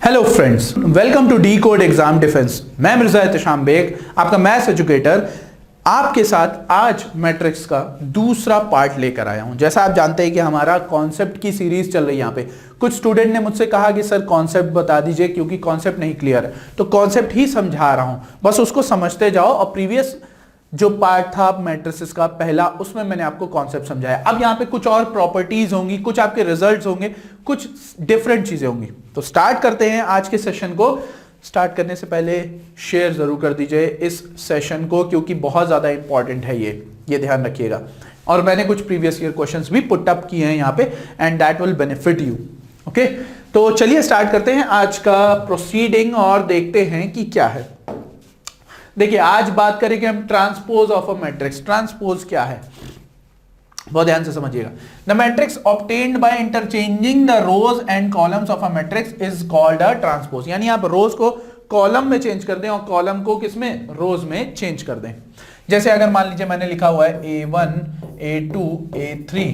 Hello friends, welcome to decode exam defence. मैं मिर्जा एहतशाम बेग, आपका maths educator, आपके साथ आज मैट्रिक्स का दूसरा पार्ट लेकर आया हूं। जैसा आप जानते हैं कि हमारा कॉन्सेप्ट की सीरीज चल रही है। यहाँ पे कुछ स्टूडेंट ने मुझसे कहा कि सर कॉन्सेप्ट बता दीजिए क्योंकि कॉन्सेप्ट नहीं क्लियर है। तो कॉन्सेप्ट ही समझा रहा हूं, बस उसको समझते जाओ। और प्रीवियस जो पार्ट था मैट्रिसेस का पहला, उसमें मैंने आपको कॉन्सेप्ट समझाया। अब यहां पे कुछ और प्रॉपर्टीज होंगी, कुछ आपके रिजल्ट्स होंगे, कुछ डिफरेंट चीजें होंगी। तो स्टार्ट करते हैं आज के सेशन को। स्टार्ट करने से पहले शेयर जरूर कर दीजिए इस सेशन को, क्योंकि बहुत ज्यादा इंपॉर्टेंट है ये ध्यान रखिएगा। और मैंने कुछ प्रीवियस ईयर क्वेश्चंस भी पुट अप किए हैं यहाँ पे, and that will benefit you. Okay, तो चलिए स्टार्ट करते हैं आज का प्रोसीडिंग और देखते हैं कि क्या है। देखिए, आज बात करेंगे हम transpose of a matrix. Transpose क्या है, बहुत ध्यान से समझिएगा। The matrix obtained by interchanging the rows and columns of a matrix is called a transpose. यानी आप रोज को कॉलम में चेंज कर दें और कॉलम को किसमें, रोज में चेंज कर दें। जैसे अगर मान लीजिए मैंने लिखा हुआ है A1 A2 A3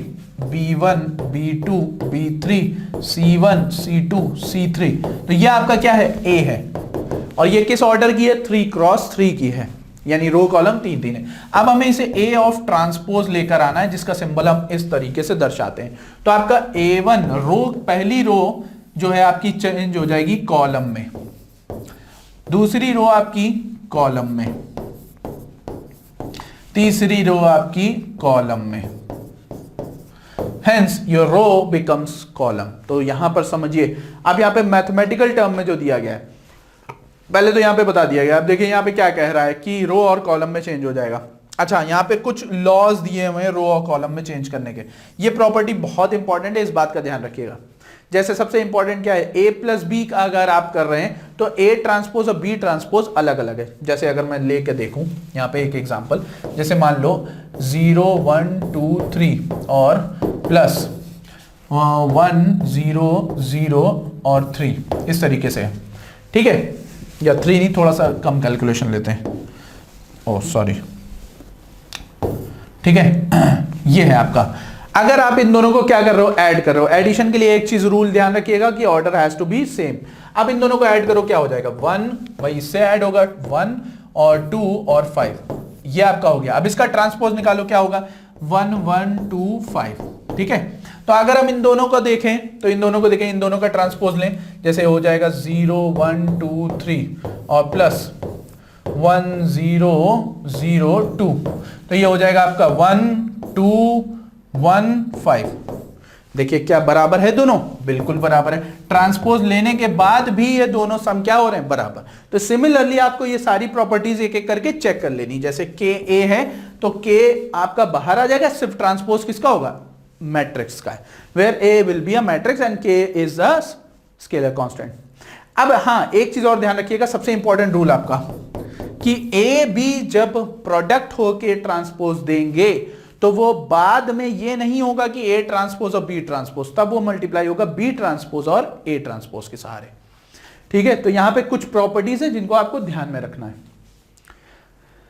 B1 B2 B3 C1 C2 C3, तो ये आपका क्या है, A है। और ये किस ऑर्डर की है, 3 क्रॉस 3 की है, यानी रो कॉलम 3-3 है। अब हमें इसे A ऑफ ट्रांसपोज लेकर आना है, जिसका सिंबल हम इस तरीके से दर्शाते हैं। तो आपका A1 रो, पहली रो जो है आपकी चेंज हो जाएगी कॉलम में, दूसरी रो आपकी कॉलम में, तीसरी रो आपकी कॉलम में। Hence your row becomes column। तो यहां पर समझिए, अब यहां पे मैथमेटिकल टर्म में जो दिया गया है, पहले तो यहां पे बता दिया गया। अब देखिए यहां पे क्या कह रहा है कि रो और कॉलम में चेंज हो जाएगा। अच्छा, यहां पे कुछ लॉज दिए हुए हैं रो और कॉलम में चेंज करने के। ये प्रॉपर्टी बहुत इंपॉर्टेंट है, इस बात का ध्यान रखिएगा। जैसे सबसे इंपॉर्टेंट क्या है, A प्लस बी का अगर आप कर रहे हैं तो A ट्रांसपोज और B ट्रांसपोज अलग अलग है। जैसे अगर मैं लेके देखूं यहाँ पे एक एग्जांपल, जैसे मान लो 0 1 2 3 और प्लस 1 0 0 और 3, इस तरीके से, ठीक है। या 3 नहीं, थोड़ा सा कम कैलकुलेशन लेते हैं, ओह सॉरी, ठीक है। ये है आपका। अगर आप इन दोनों को क्या कर रहे हो, ऐड कर रहे हो। एडिशन के लिए एक चीज रूल ध्यान रखिएगा कि order has to be same. अब इन दोनों को ऐड करो, क्या हो जाएगा, 1, भाई इससे ऐड होगा 1 और 2 और 5, ये आपका हो गया। अब इसका ट्रांसपोज निकालो, क्या होगा, 1 1 2 5, ठीक है। तो अगर हम इन दोनों को देखें, तो इन दोनों का ट्रांसपोज लें, जैसे हो जाएगा 0 1 2 3 और प्लस 1 0 0 2, तो ये हो जाएगा आपका 1 2 1 5। देखिए क्या बराबर है, दोनों बिल्कुल बराबर है। ट्रांसपोज लेने के बाद भी ये दोनों सम क्या हो रहे हैं, बराबर। तो सिमिलरली आपको ये सारी प्रॉपर्टीज एक एक करके चेक कर लेनी। जैसे के ए है तो के आपका बाहर आ जाएगा, सिर्फ ट्रांसपोज किसका होगा, मैट्रिक्स का है, where A will be a matrix and k is a scalar constant. अब हाँ, एक चीज और ध्यान रखिएगा, सबसे इंपॉर्टेंट रूल आपका, कि ए बी जब प्रोडक्ट होके ट्रांसपोज देंगे तो वो बाद में ये नहीं होगा कि ए ट्रांसपोज और बी ट्रांसपोज, तब वो मल्टीप्लाई होगा बी ट्रांसपोज और ए ट्रांसपोज के सहारे, ठीक है। तो यहां पे कुछ प्रॉपर्टीज है जिनको आपको ध्यान में रखना है।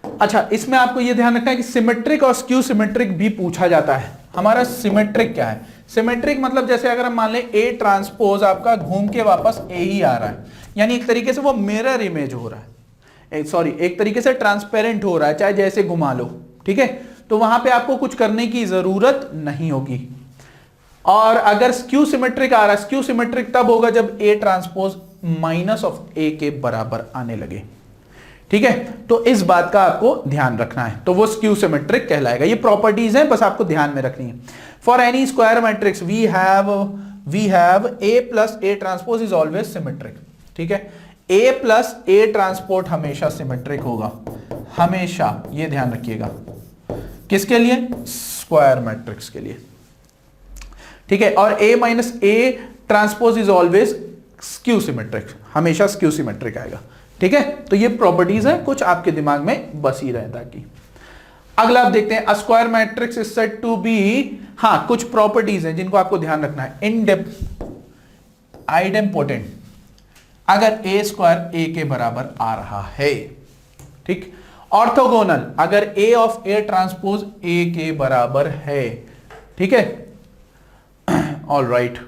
अच्छा, इसमें आपको यह ध्यान रखना है कि सिमेट्रिक और स्क्यू सिमेट्रिक भी पूछा जाता है। हमारा सिमेट्रिक क्या है, सिमेट्रिक मतलब जैसे अगर हम मान लें ए ट्रांसपोज आपका घूम के वापस ए ही आ रहा है, यानी एक तरीके से वो मिरर इमेज हो रहा है, एक तरीके से ट्रांसपेरेंट हो रहा है, चाहे जैसे घुमा लो, ठीक है। तो वहां पे आपको कुछ करने की जरूरत नहीं होगी। और अगर स्क्यू सिमेट्रिक आ रहा है, स्क्यू सिमेट्रिक तब होगा जब ए ट्रांसपोज माइनस ऑफ ए के बराबर आने लगे, ठीक है। तो इस बात का आपको ध्यान रखना है, तो वो स्क्यू सिमेट्रिक कहलाएगा। ये प्रॉपर्टीज हैं, बस आपको ध्यान में रखनी है। For any square matrix we have A plus A transpose is always symmetric, ठीक है। ए प्लस ए ट्रांसपोर्ट हमेशा सिमेट्रिक होगा, हमेशा, ये ध्यान रखिएगा। किसके लिए, स्क्वायर मैट्रिक्स के लिए, ठीक है। और A minus A transpose is always skew symmetric, हमेशा स्क्यू सिमेट्रिक आएगा, ठीक है। तो ये प्रॉपर्टीज है, कुछ आपके दिमाग में बस ही रहे ताकि। अगला आप देखते हैं, a square matrix is said to be, हाँ कुछ प्रॉपर्टीज हैं जिनको आपको ध्यान रखना है। आइडेम्पोटेंट, अगर ए स्क्वायर ए के बराबर आ रहा है, ठीक। ऑर्थोगोनल, अगर ए ऑफ ए ट्रांसपोज ए के बराबर है, ठीक है, ऑल राइट।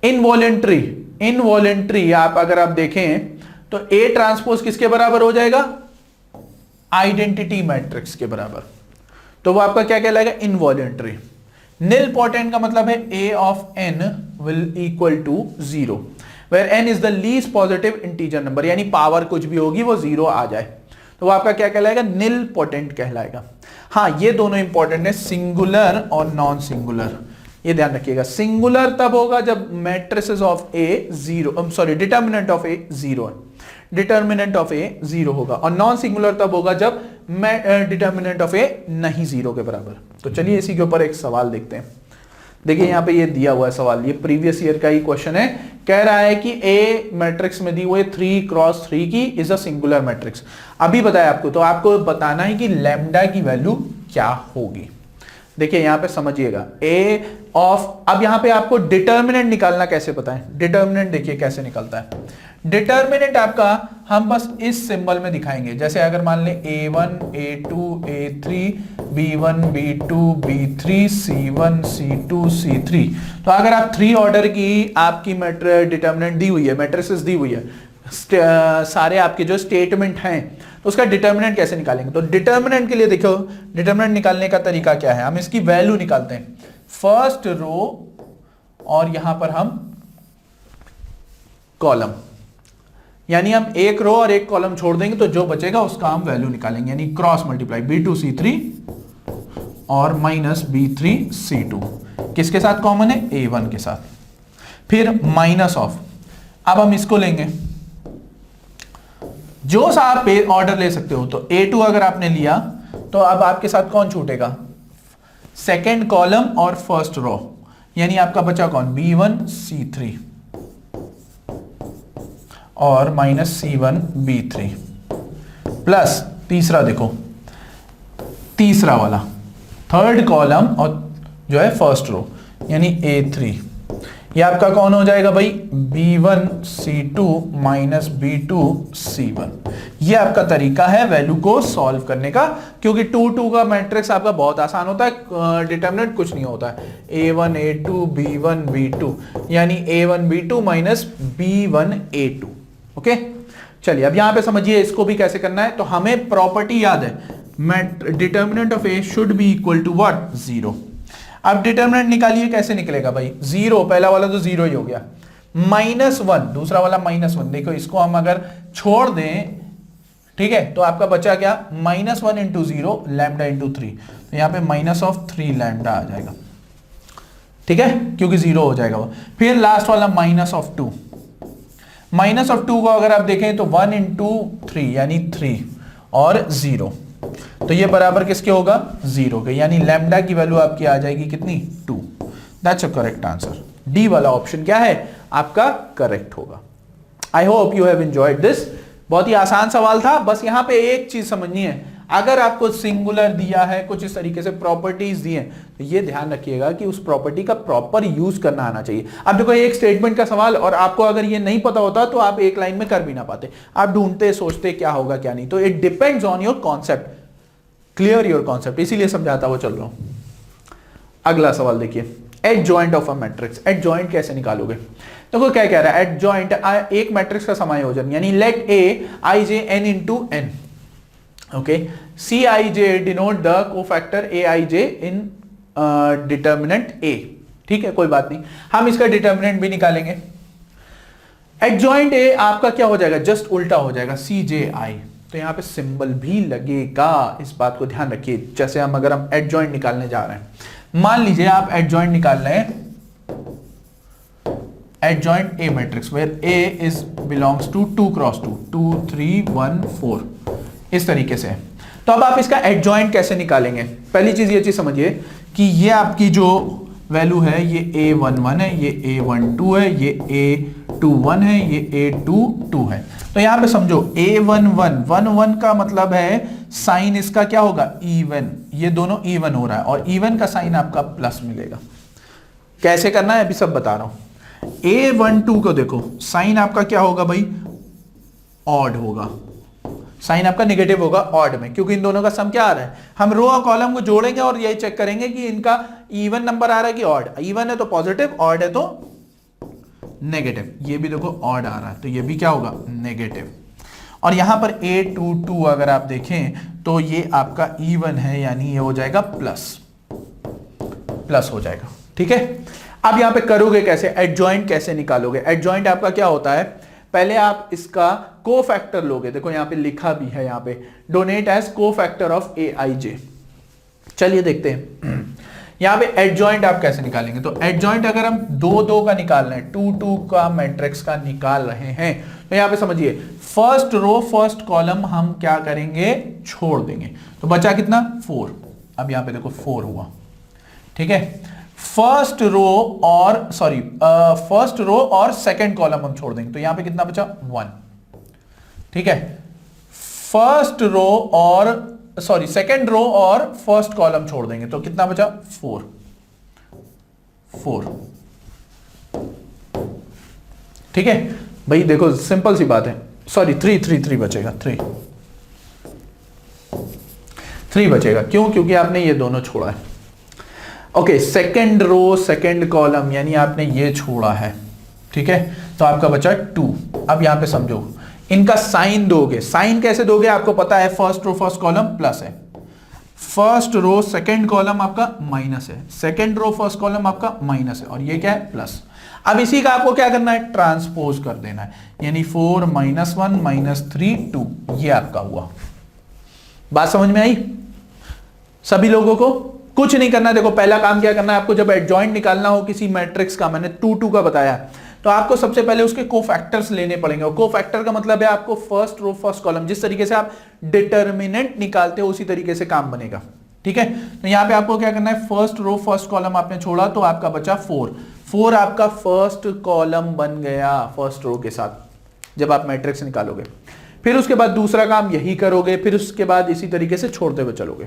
इनवॉलेंट्री, इनवॉलेंट्री आप अगर आप देखें तो ए ट्रांसपोज किसके बराबर हो जाएगा, आइडेंटिटी मैट्रिक्स के बराबर, तो वो आपका क्या कहलाएगा, इनवॉलेंट्री। निल पोटेंट का मतलब है A of N will equal to 0 where N is the least positive integer number, यानी पावर कुछ भी होगी वो 0 आ जाए, तो वो आपका क्या कहलाएगा, निल पोटेंट कहलाएगा। हाँ, ये दोनों इंपॉर्टेंट है, सिंगुलर और नॉन सिंगुलर, ये ध्यान रखिएगा। सिंगुलर तब होगा जब matrices of A 0, sorry determinant of A 0 है, डिटर्मिनेंट ऑफ ए 0 होगा, और नॉन सिंगुलर तब होगा जब डिटर्मिनेंट ऑफ ए नहीं 0 के बराबर। तो चलिए इसी के ऊपर एक सवाल देखते हैं। देखिए यहाँ पे ये दिया हुआ है सवाल, ये प्रीवियस ईयर का ही क्वेश्चन है, कह रहा है कि ए मैट्रिक्स में दी हुए 3x3 की इज अ सिंगुलर मैट्रिक्स। अभी बताया आपको, तो आपको बताना है कि लैम्डा की वैल्यू क्या होगी। देखिए यहाँ पे समझिएगा, ए ऑफ, अब यहाँ पे आपको डिटर्मिनेंट निकालना कैसे पता है, डिटर्मिनेंट देखिए कैसे निकलता है। डिटर्मिनेंट आपका हम बस इस सिंबल में दिखाएंगे, जैसे अगर मान ले a1 a2 a3 b1 b2 b3 c1 c2 c3, तो अगर आप 3 ऑर्डर की आपकी डिटर्मिनेंट दी हुई है, मैट्रिसेस दी हुई है, सारे आपके जो स्टेटमेंट हैं, तो उसका डिटर्मिनेंट कैसे निकालेंगे। तो डिटर्मिनेंट के लिए देखो, डिटर्मिनेंट निकालने का तरीका क्या है, हम इसकी वैल्यू निकालते हैं, फर्स्ट रो और यहां पर हम कॉलम, यानी हम एक रो और एक कॉलम छोड़ देंगे तो जो बचेगा उसका हम वैल्यू निकालेंगे, यानी क्रॉस मल्टीप्लाई b2 c3 और माइनस b3 c2, किसके साथ कॉमन है, a1 के साथ, फिर माइनस ऑफ, अब हम इसको लेंगे, जो सा आप ऑर्डर ले सकते हो, तो a2 अगर आपने लिया तो अब आपके साथ कौन छूटेगा, सेकेंड कॉलम और फर्स्ट रो, यानी आपका बचा कौन, b1 c3 और माइनस c1 b3 प्लस तीसरा, देखो तीसरा वाला थर्ड कॉलम और जो है फर्स्ट रो यानी a3, ये आपका कौन हो जाएगा भाई, b1 c2 minus b2 c1। ये आपका तरीका है वैल्यू को सॉल्व करने का, क्योंकि 2 का मैट्रिक्स आपका बहुत आसान होता है, डिटर्मिनेंट कुछ नहीं होता है, a1 a2 b1 b2 यानी a1 b2 minus b1 a2। Okay, चलिए अब यहां पे समझिए इसको भी कैसे करना है। तो हमें प्रॉपर्टी याद है, determinant of A should be equal to what, 0। अब डिटर्मिनेंट निकालिए, कैसे निकलेगा भाई, 0, पहला वाला तो 0 ही हो गया, -1 दूसरा वाला -1, देखो इसको हम अगर छोड़ दें, ठीक है, तो आपका बचा क्या, -1 इंटू 0 लैम्डा इंटू 3, तो यहां पे -3 लैम्डा आ जाएगा, ठीक है, क्योंकि 0 हो जाएगा वो। फिर लास्ट वाला -2, -2 को अगर आप देखें तो 1 इंटू 3 यानी 3 और 0, तो ये बराबर किसके होगा, 0 के, यानी लैम्डा की वैल्यू आपकी आ जाएगी कितनी, 2। That's a correct answer, D वाला ऑप्शन क्या है आपका करेक्ट होगा। I hope you have enjoyed this, बहुत ही आसान सवाल था, बस यहां पे एक चीज समझनी है, अगर आपको सिंगुलर दिया है, कुछ इस तरीके से प्रॉपर्टीज दी हैं, तो ये ध्यान रखिएगा कि उस प्रॉपर्टी का प्रॉपर यूज करना आना चाहिए। अब देखो एक स्टेटमेंट का सवाल, और आपको अगर ये नहीं पता होता तो आप एक लाइन में कर भी ना पाते, आप ढूंढते सोचते क्या होगा क्या नहीं। तो it depends on your concept, clear your concept, इसीलिए समझाता हुआ चल रहा हूं। अगला सवाल देखिए, adjoint of a matrix, adjoint कैसे निकालोगे। देखो क्या कह रहा है, एडजॉइंट एक मैट्रिक्स का समायोजन, यानी let A I J N into N, okay, C I J denote the cofactor A I J in determinant A, ठीक है, कोई बात नहीं, हम इसका डिटर्मिनेंट भी निकालेंगे। एडजॉइंट ए आपका क्या हो जाएगा, जस्ट उल्टा हो जाएगा, सी जे आई, तो यहां पे सिंबल भी लगेगा, इस बात को ध्यान रखिए। जैसे हम अगर हम एडजॉइंट निकालने जा रहे हैं, मान लीजिए आप एडजॉइंट निकाल रहे हैं, adjoint A matrix where A is belongs to 2 cross 2, 2 3 1 4, इस तरीके से। तो अब आप इसका एडजॉइंट कैसे निकालेंगे, पहली चीज ये चीज समझिए कि ये आपकी जो वैल्यू है ये a11 है, ये a12 है, ये a21 है, ये a22 है। तो यहां पे समझो a11 का मतलब है साइन इसका क्या होगा, इवन, ये दोनों इवन हो रहा है, और इवन का साइन आपका प्लस मिलेगा। कैसे करना है अभी सब बता रहा हूं। a12 को देखो, साइन आपका क्या होगा भाई, ऑड होगा, साइन आपका नेगेटिव होगा ऑड में, क्योंकि इन दोनों का सम क्या आ रहा है, हम रो और कॉलम को जोड़ेंगे और यही चेक करेंगे कि इनका इवन नंबर आ रहा है कि ऑड, इवन है तो पॉजिटिव, ऑड है तो नेगेटिव, ये भी देखो ऑड आ रहा है तो ये भी क्या होगा नेगेटिव। और यहां पर A22 अगर आप देखें तो ये आपका इवन है, यानी ये हो जाएगा प्लस हो जाएगा। ठीक है, अब यहां पे करोगे कैसे, एडजॉइंट कैसे निकालोगे। एडजॉइंट आपका क्या होता है, पहले आप इसका कोफैक्टर लोगे, देखो यहां पे लिखा भी है, यहां पे donate as cofactor of Aij। चलिए देखते हैं यहां पे एडजॉइंट आप कैसे निकालेंगे। तो एडजॉइंट अगर हम 2 का निकालना है, 2 का मैट्रिक्स का निकाल रहे हैं, तो यहां पे समझिए फर्स्ट रो फर्स्ट कॉलम हम क्या करेंगे, छोड़ देंगे, तो बचा कितना 4। अब यहां पे देखो 4 हुआ। ठीक है, फर्स्ट रो और सेकंड कॉलम हम छोड़ देंगे, तो यहां पे कितना बचा 1। ठीक है, सेकंड रो और फर्स्ट कॉलम छोड़ देंगे तो कितना बचा 4। ठीक है भाई, देखो सिंपल सी बात है, सॉरी 3 बचेगा, 3 बचेगा, क्यों, क्योंकि आपने ये दोनों छोड़ा है। Okay, second row second column यानी आपने ये छोड़ा है। ठीक है, तो आपका बचा 2। अब यहां पे समझो, इनका साइन दोगे, साइन कैसे दोगे, आपको पता है first row first column plus है, फर्स्ट रो सेकंड कॉलम आपका माइनस है, सेकंड रो फर्स्ट कॉलम आपका माइनस है, और ये क्या है प्लस। अब इसी का आपको क्या करना है, ट्रांसपोज कर देना है, यानी 4 - 1 - 3 2, ये आपका हुआ। बात समझ में आई सभी लोगों को। कुछ नहीं करना, देखो पहला काम क्या करना है आपको, जब एडजॉइंट निकालना हो किसी मैट्रिक्स का, मैंने 2 का बताया, तो आपको सबसे पहले उसके कोफैक्टर्स लेने पड़ेंगे। और कोफैक्टर का मतलब है आपको फर्स्ट रो फर्स्ट कॉलम, जिस तरीके से आप डिटर्मिनेंट निकालते हो उसी तरीके से काम बनेगा। ठीक है, तो यहां पे आपको क्या करना है, फर्स्ट रो फर्स्ट कॉलम आपने छोड़ा तो आपका बचा 4 आपका फर्स्ट कॉलम बन गया फर्स्ट रो के साथ जब आप मैट्रिक्स निकालोगे। फिर उसके बाद दूसरा काम यही करोगे, फिर उसके बाद इसी तरीके से छोड़ते हुए चलोगे।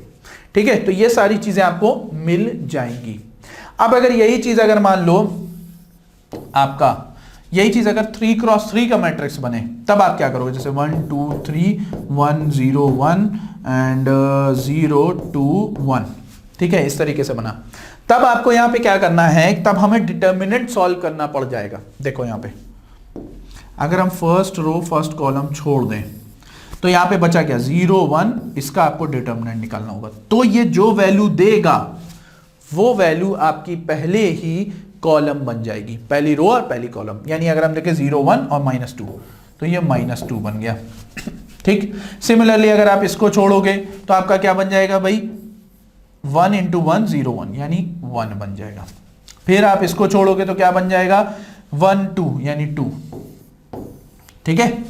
ठीक है, तो ये सारी चीजें आपको मिल जाएंगी। अब अगर यही चीज अगर मान लो आपका यही चीज अगर 3x3 का मैट्रिक्स बने, तब आप क्या करोगे, जैसे 1 2 3 1 0 1 एंड 0 2 1। ठीक है, इस तरीके से बना, तब आपको यहां पे क्या करना है, तब हमें डिटर्मिनेंट सॉल्व करना पड़ जाएगा। देखो यहां पे अगर हम फर्स्ट रो फर्स्ट कॉलम छोड़ दें तो यहां पे बचा क्या 0 1, इसका आपको डिटर्मिनेंट निकालना होगा। तो ये जो वैल्यू देगा वो वैल्यू आपकी पहले ही कॉलम बन जाएगी, पहली रो और पहली कॉलम। यानी अगर हम देखें 0 1 और -2 तो ये -2 बन गया। ठीक, सिमिलरली अगर आप इसको छोड़ोगे तो आपका क्या बन जाएगा भाई, 1 × 1 0 1 यानी 1 बन जाएगा। फिर आप इसको छोड़ोगे तो क्या बन जाएगा 1 2 यानी 2। ठीक है,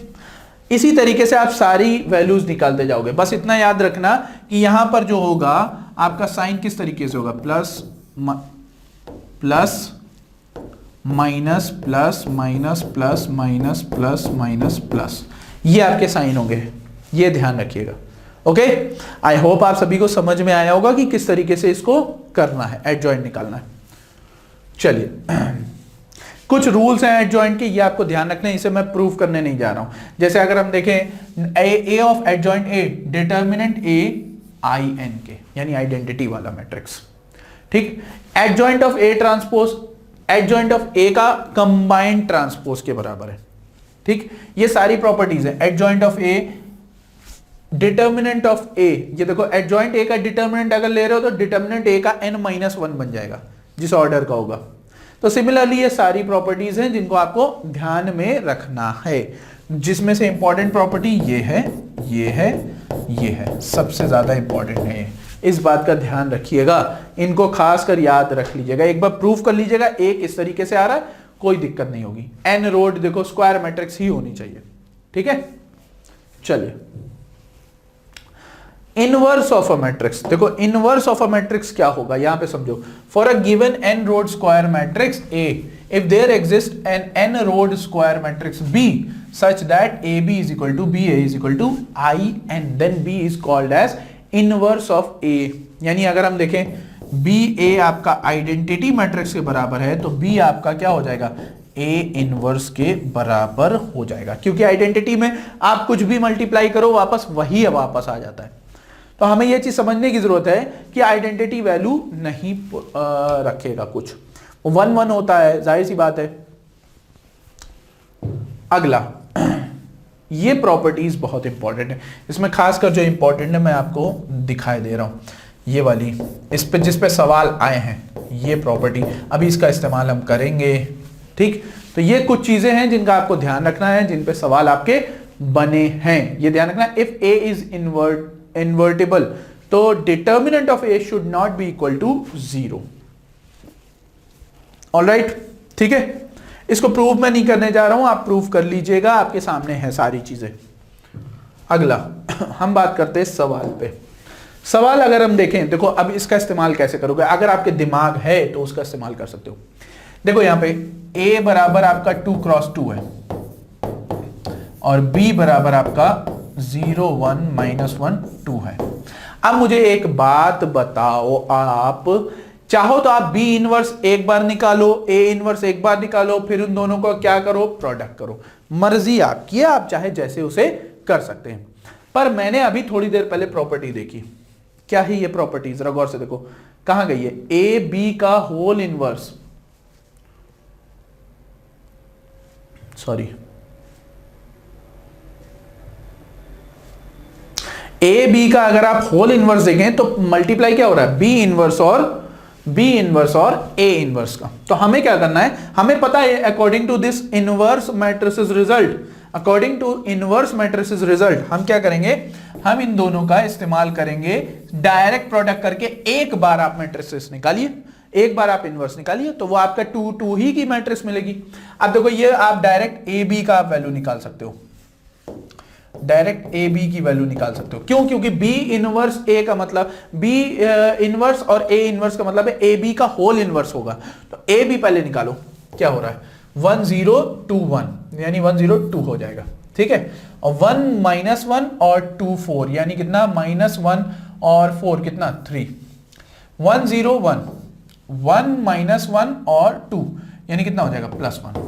इसी तरीके से आप सारी वैल्यूज निकालते जाओगे। बस इतना याद रखना कि यहां पर जो होगा आपका साइन किस तरीके से होगा, plus minus plus minus plus minus plus minus plus, ये आपके साइन होंगे, ये ध्यान रखिएगा। ओके, आई होप आप सभी को समझ में आया होगा कि किस तरीके से इसको करना है, एडजॉइंट निकालना है। चलिए कुछ रूल्स हैं एडजॉइंट के, ये आपको ध्यान रखना है, इसे मैं प्रूव करने नहीं जा रहा हूं। जैसे अगर हम देखें A of adjoint A, determinant AIN के, यानी आइडेंटिटी वाला मैट्रिक्स। ठीक, adjoint of A transpose, adjoint of A का कंबाइंड ट्रांसपोज के बराबर है। ठीक, ये सारी प्रॉपर्टीज है। Adjoint of A, determinant of A, ये देखो एडजॉइंट A का डिटर्मिनेंट अगर ले रहे हो तो डिटर्मिनेंट A का n-1 बन जाएगा जिस ऑर्डर का होगा। तो सिमिलरली ये सारी प्रॉपर्टीज हैं जिनको आपको ध्यान में रखना है, जिसमें से इंपॉर्टेंट प्रॉपर्टी ये है, ये है, ये है, सबसे ज्यादा इंपॉर्टेंट है। इस बात का ध्यान रखिएगा, इनको खास कर याद रख लीजिएगा, एक बार प्रूफ कर लीजिएगा। एक इस तरीके से आ रहा है, कोई दिक्कत नहीं होगी। एन रोड देखो स्क्वायर मैट्रिक्स ही होनी चाहिए। ठीक है, चलिए इनवर्स ऑफ अ मैट्रिक्स, देखो इनवर्स ऑफ अ मैट्रिक्स क्या होगा यहां पे समझो। For a given n road square matrix A, if there exists an n road square matrix B such that AB is equal to BA is equal to IN, then B is called as inverse of A। यानी अगर हम देखें BA आपका identity matrix के बराबर है तो B आपका क्या हो जाएगा, A इनवर्स के बराबर हो जाएगा, क्योंकि आइडेंटिटी में आप कुछ भी मल्टीप्लाई करो वापस वही वापस आ जाता है। तो हमें यह चीज समझने की जरूरत है कि आइडेंटिटी वैल्यू नहीं रखेगा, कुछ 1 1 होता है, जाहिर सी बात है। अगला, ये प्रॉपर्टीज बहुत इंपॉर्टेंट है, इसमें खासकर जो इंपॉर्टेंट है मैं आपको दिखाई दे रहा हूं, ये वाली, इस पे जिस पे सवाल आए हैं, ये प्रॉपर्टी अभी इसका इस्तेमाल हम करेंगे। ठीक, तो ये कुछ चीजें हैं जिनका आपको ध्यान रखना है, जिन पे सवाल आपके बने हैं, ये ध्यान रखना। इफ ए इज इन्वर्टिबल तो determinant of A should not be equal to 0। Alright, ठीक है, इसको प्रूव मैं नहीं करने जा रहा हूं, आप प्रूव कर लीजिएगा, आपके सामने है सारी चीजें। अगला हम बात करते हैं सवाल पे। सवाल अगर हम देखें, देखो अब इसका इस्तेमाल कैसे करोगे, अगर आपके दिमाग है तो उसका इस्तेमाल कर सकते हो। देखो यहां पे a बराबर आपका 2 क्रॉस 2 है और b बराबर आपका 0 1 -1 2 है। अब मुझे एक बात बताओ, आप चाहो तो आप b इनवर्स एक बार निकालो, a इनवर्स एक बार निकालो, फिर उन दोनों को क्या करो, प्रोडक्ट करो, मर्जी आपकी है, आप चाहे जैसे उसे कर सकते हैं। पर मैंने अभी थोड़ी देर पहले प्रॉपर्टी देखी, क्या है ये प्रॉपर्टी, जरा गौर से देखो, कहां गई है, ए बी का whole inverse, sorry A B का अगर आप होल इनवर्स देखें तो मल्टीप्लाई क्या हो रहा है, बी इनवर्स और ए इनवर्स का। तो हमें क्या करना है, हमें पता है according to this inverse matrices result, according to inverse matrices result हम क्या करेंगे, हम इन दोनों का इस्तेमाल करेंगे डायरेक्ट प्रोडक्ट करके। एक बार आप मैट्रिसेस निकालिए, एक बार आप इनवर्स निकालिए, तो वो आपका 2 2 ही की मैट्रिक्स मिलेगी। अब देखो ये आप डायरेक्ट ए बी का आप वैल्यू निकाल सकते हो, डायरेक्ट ए बी की वैल्यू निकाल सकते हो। क्यों? क्योंकि बी इनवर्स ए का मतलब बी इनवर्स और ए इनवर्स का मतलब है ए बी का होल इनवर्स होगा। तो ए बी पहले निकालो, क्या हो रहा है 1 0 2 1 यानी 1 0 2 हो जाएगा, ठीक है। और 1 -1 और 2 4 यानी कितना, -1 और 4 कितना 3। 1 0 1 1 -1 और 2 यानी कितना हो जाएगा +1।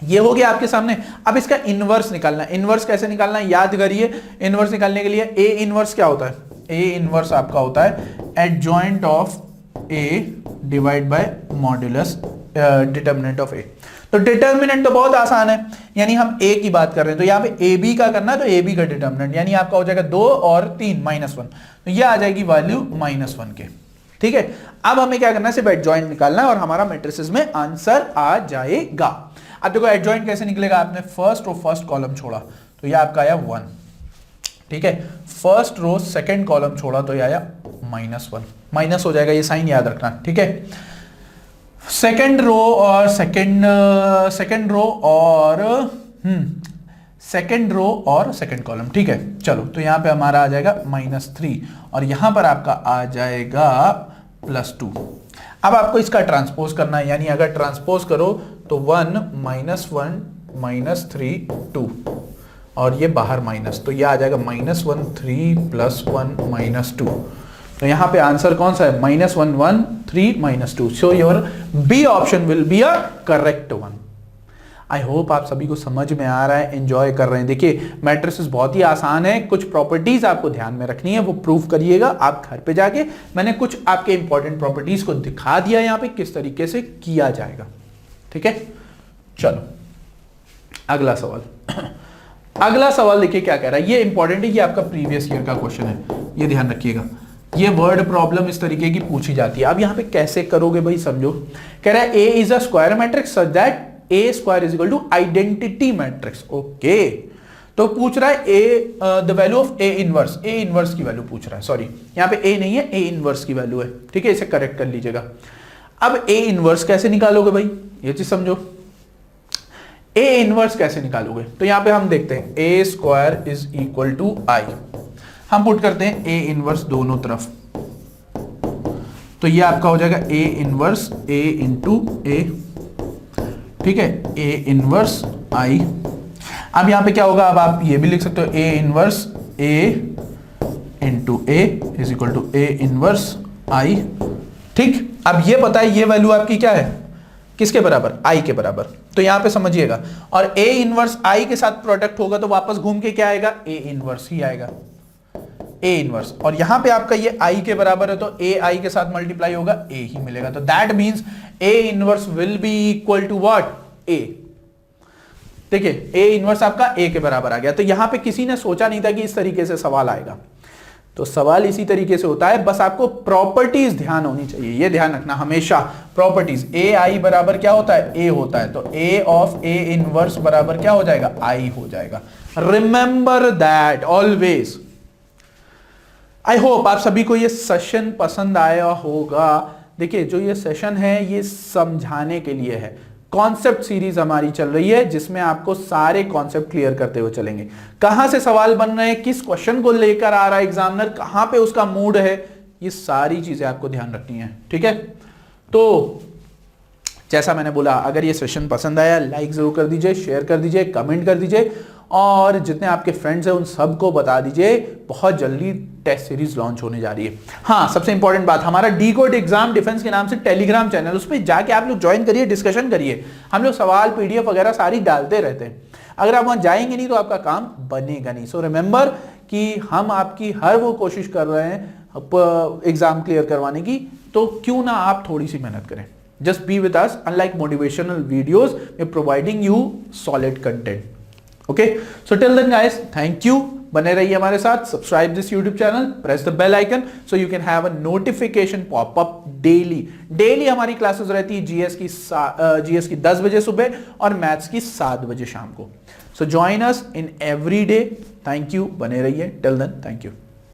ये हो गया आपके सामने। अब इसका इनवर्स निकालना है। इनवर्स कैसे निकालना है याद करिए। इनवर्स निकालने के लिए ए इनवर्स क्या होता है, ए इनवर्स आपका होता है adjoint of A divide by modulus determinant of A. तो डिटर्मिनेंट तो बहुत आसान है, यानी हम ए की बात कर रहे हैं तो यहाँ पे ए बी का करना है, तो ए बी का डिटर्मिनेंट यानी आपका हो जाएगा 2 और 3 -1, तो ये आ जाएगी वैल्यू -1 के, ठीक है। अब हमें क्या करना है, सिर्फ एडजॉइंट निकालना है और हमारा मैट्रिसेस में आंसर आ जाएगा। अब देखो एडजॉइंट कैसे निकलेगा, आपने फर्स्ट रो फर्स्ट कॉलम छोड़ा तो ये आपका आया 1, ठीक है। फर्स्ट रो सेकंड कॉलम छोड़ा तो ये आया -1, माइनस हो जाएगा, ये साइन याद रखना, ठीक है। सेकंड रो और सेकंड और सेकंड कॉलम, ठीक है। चलो तो यहां पे हमारा आ जाएगा -3 और यहां पर आपका आ जाएगा +2। अब आपको इसका ट्रांसपोज करना है, यानी अगर ट्रांसपोज करो तो 1 -1 -3 2 और ये बाहर माइनस, तो ये आ जाएगा -1 3 +1 -2। तो यहां पे आंसर कौन सा है, -1 1 3 -2। So your B option will be a correct one. I hope आप सभी को समझ में आ रहा है, एंजॉय कर रहे हैं। देखिए मैट्रिसेस बहुत ही आसान है, कुछ प्रॉपर्टीज आपको ध्यान में रखनी है, वो प्रूव करिएगा आप घर पे जाके। मैंने कुछ आपके इंपॉर्टेंट प्रॉपर्टीज को दिखा दिया यहाँ पे किस तरीके से किया जाएगा, ठीक है। चलो अगला सवाल। अगला सवाल देखिए क्या कह रहा है, ये इंपॉर्टेंट है, ये आपका प्रीवियस ईयर का क्वेश्चन है, ये ध्यान रखिएगा। ये वर्ड प्रॉब्लम इस तरीके की पूछी जाती है। अब यहां पे कैसे करोगे भाई समझो। कह रहा है A is a square matrix such that A square is equal to identity matrix. Okay, तो पूछ रहा है A the value of A inverse, A inverse की वैल्यू पूछ रहा है। सॉरी यहां पे ए नहीं है, ए इनवर्स की वैल्यू है, ठीक है, इसे करेक्ट कर लीजिएगा। अब ए इनवर्स कैसे निकालोगे भाई, ये चीज समझो। ए इनवर्स कैसे निकालोगे, तो यहां पे हम देखते हैं ए स्क्वायर इज इक्वल टू आई, हम पुट करते हैं ए इनवर्स दोनों तरफ, तो ये आपका हो जाएगा ए इनवर्स ए इंटू ए, ठीक है, ए इनवर्स आई। अब यहां पे क्या होगा, अब आप ये भी लिख सकते हो A inverse A into A is equal to A inverse I, ठीक। अब ये पता है ये वैल्यू आपकी क्या है, किसके बराबर, आई के बराबर, तो यहां पे समझिएगा। और ए इनवर्स आई के साथ प्रोडक्ट होगा तो वापस घूम के क्या आएगा, ए इनवर्स ही आएगा, ए इनवर्स। और यहां पे आपका ये आई के बराबर है तो ए आई के साथ मल्टीप्लाई होगा, ए ही मिलेगा। तो that means A inverse will be equal to what, A. देखिए ए इनवर्स आपका ए के बराबर आ गया। तो यहां पे किसी ने सोचा नहीं था कि इस तरीके से सवाल आएगा। तो सवाल इसी तरीके से होता है, बस आपको प्रॉपर्टीज ध्यान होनी चाहिए, ये ध्यान रखना हमेशा। प्रॉपर्टीज ए आई बराबर क्या होता है, ए होता है, तो ए ऑफ ए इनवर्स बराबर क्या हो जाएगा, आई हो जाएगा। Remember that always. I hope आप सभी को ये सेशन पसंद आया होगा। देखिए जो ये सेशन है ये समझाने के लिए है। कॉन्सेप्ट सीरीज हमारी चल रही है जिसमें आपको सारे कॉन्सेप्ट क्लियर करते हुए चलेंगे। कहां से सवाल बन रहे हैं, किस क्वेश्चन को लेकर आ रहा है एग्जामिनर, कहां पे उसका मूड है, ये सारी चीजें आपको ध्यान रखनी है, ठीक है। तो जैसा मैंने बोला, अगर ये सेशन पसंद आया लाइक जरूर कर दीजिए, शेयर कर दीजिए, कमेंट कर दीजिए, और जितने आपके फ्रेंड्स हैं उन सबको बता दीजिए बहुत जल्दी टेस्ट सीरीज लॉन्च होने जा रही है। हाँ, सबसे इंपॉर्टेंट बात, हमारा डी कोड एग्जाम डिफेंस के नाम से टेलीग्राम चैनल, उस पर जाके आप लोग ज्वाइन करिए, डिस्कशन करिए। हम लोग सवाल पीडीएफ वगैरह सारी डालते रहते हैं। अगर आप वहां जाएंगे नहीं तो आपका काम बनेगा नहीं। सो रिमेंबर कि हम आपकी हर वो कोशिश कर रहे हैं एग्जाम क्लियर करवाने की, तो क्यों ना आप थोड़ी सी मेहनत करें। Just be with us, unlike motivational videos, we are providing you solid content. Okay, so till then guys, thank you. बने रहिए हमारे साथ, subscribe this YouTube channel, press the bell icon so you can have a notification pop up daily हमारी classes रहती है GS की 10 बजे सुबह और मैथ्स की 7 बजे शाम को। So join us in every day. Thank you, बने रहिए। Till then, thank you.